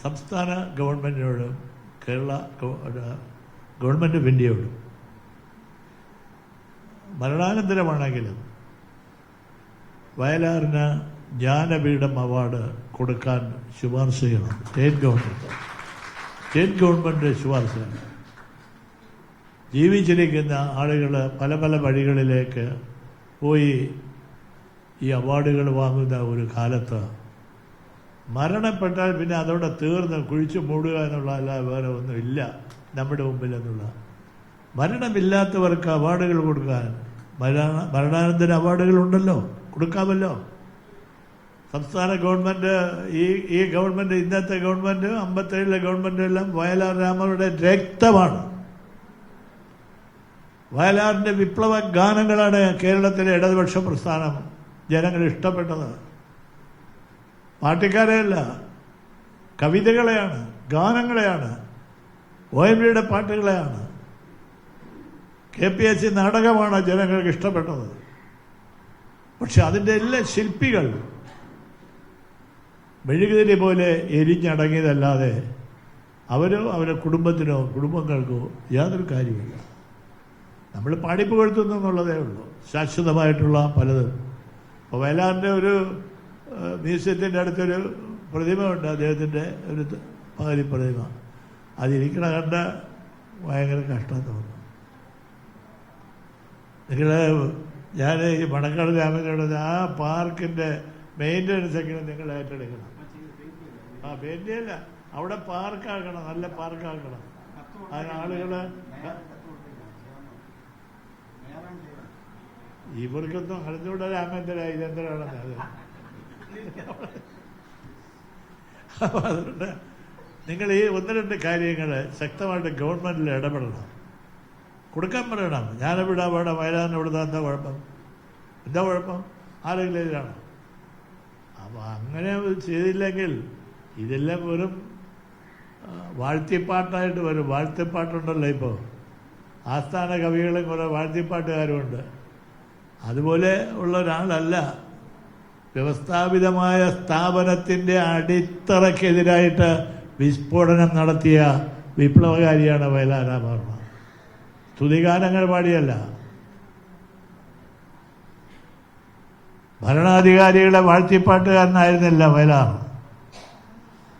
സംസ്ഥാന ഗവൺമെൻറ്റിനോടും Kerala government of ഇന്ത്യയോടും മരണാനന്തരമാണെങ്കിലും വയലാറിന് ജ്ഞാനപീഠം അവാർഡ് കൊടുക്കാൻ ശുപാർശ ചെയ്യണം. സ്റ്റേറ്റ് ഗവൺമെൻറ് ശുപാർശയാണ്. ജീവിച്ചിരിക്കുന്ന ആളുകൾ പല പല വഴികളിലേക്ക് പോയി ഈ അവാർഡുകൾ വാങ്ങുന്ന ഒരു കാലത്ത് മരണപ്പെട്ടാൽ പിന്നെ അതോടെ തീർന്ന് കുഴിച്ചു മൂടുക എന്നുള്ളതല്ല, വേറെ ഒന്നുമില്ല നമ്മുടെ മുമ്പിൽ എന്നുള്ള. മരണമില്ലാത്തവർക്ക് അവാർഡുകൾ കൊടുക്കാൻ മരണാനന്തര അവാർഡുകളുണ്ടല്ലോ, കൊടുക്കാമല്ലോ. സംസ്ഥാന ഗവൺമെൻറ് ഈ ഗവൺമെൻറ്, ഇന്നത്തെ ഗവൺമെൻറ്, 57 ഗവൺമെൻറ് എല്ലാം വയലാർ രാമരുടെ രക്തമാണ്. വയലാറിൻ്റെ വിപ്ലവ ഗാനങ്ങളാണ് കേരളത്തിലെ ഇടതുപക്ഷ പ്രസ്ഥാനം ജനങ്ങൾ ഇഷ്ടപ്പെട്ടത്. പാർട്ടിക്കാരെയല്ല, കവിതകളെയാണ്, ഗാനങ്ങളെയാണ്, OMVയുടെ പാട്ടുകളെയാണ്, KPSC നാടകമാണ് ജനങ്ങൾക്ക് ഇഷ്ടപ്പെട്ടത്. പക്ഷെ അതിൻ്റെ എല്ലാ ശില്പികൾ മെഴുകുതിരി പോലെ എരിഞ്ഞടങ്ങിയതല്ലാതെ അവരോ അവരുടെ കുടുംബങ്ങൾക്കോ യാതൊരു കാര്യമില്ല. നമ്മൾ പാടിപ്പുകഴ്ത്തുന്നു എന്നുള്ളതേ ഉള്ളൂ, ശാശ്വതമായിട്ടുള്ള പലതും. അപ്പോൾ വയലാറിൻ്റെ ഒരു മ്യൂസിയത്തിൻ്റെ അടുത്തൊരു പ്രതിമ ഉണ്ട്, അദ്ദേഹത്തിൻ്റെ ഒരു പകുതി പ്രതിമ. അതിരിക്കണ കണ്ട ഭയങ്കര കഷ്ടം തോന്നുന്നു. ഞാൻ ഈ മണക്കാട് രാമനോട് ആ പാർക്കിൻ്റെ മെയിൻ്റനൻസ് ഒക്കെ നിങ്ങൾ ഏറ്റെടുക്കണം. പെയിൻ്റല്ല, അവിടെ പാർക്കാക്കണം, നല്ല പാർക്കാക്കണം. അതിനാളുകൾ ഇവർക്കൊന്നും അറിഞ്ഞൂടെ രാമേന്ദ്ര ഇതെന്തരാണെന്ന്. അത് അപ്പോൾ അതുകൊണ്ട് നിങ്ങൾ ഈ 1-2 കാര്യങ്ങൾ ശക്തമായിട്ട് ഗവൺമെൻറ്റിൽ ഇടപെടണം, കൊടുക്കാൻ പറയണം. ഞാനെവിടെ വേണം, വയലാറിന് ഇവിടുന്ന് എന്താ കുഴപ്പം? ആരെങ്കിലും എതിരാണോ? അപ്പോൾ അങ്ങനെ ചെയ്തില്ലെങ്കിൽ ഇതെല്ലാം വെറും വാഴ്ത്തിപ്പാട്ടായിട്ട് വരും. വാഴ്ത്തിപ്പാട്ടുണ്ടല്ലോ ഇപ്പോൾ, ആസ്ഥാന കവികളും കുറേ വാഴ്ത്തിപ്പാട്ടുകാരുമുണ്ട്. അതുപോലെ ഉള്ള ഒരാളല്ല. വ്യവസ്ഥാപിതമായ സ്ഥാപനത്തിൻ്റെ അടിത്തറയ്ക്കെതിരായിട്ട് വിസ്ഫോടനം നടത്തിയ വിപ്ലവകാരിയാണ് വയലാർ രാമവർമ്മ. സ്തുതിഗാനങ്ങൾ പാടിയല്ല, ഭരണാധികാരികളെ വാഴ്ത്തിപ്പാട്ടുകാരനായിരുന്നില്ല വയലാർ.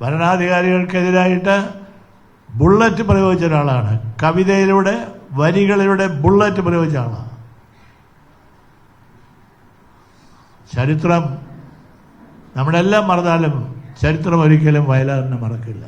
ഭരണാധികാരികൾക്കെതിരായിട്ട് ബുള്ളറ്റ് പ്രയോഗിച്ച ഒരാളാണ്. കവിതയിലൂടെ, വരികളിലൂടെ ബുള്ളറ്റ് പ്രയോഗിച്ച ആളാണ്. ചരിത്രം നമ്മളെല്ലാം മറന്നാലും ചരിത്രം ഒരിക്കലും വയലാറിനെ മറക്കില്ല.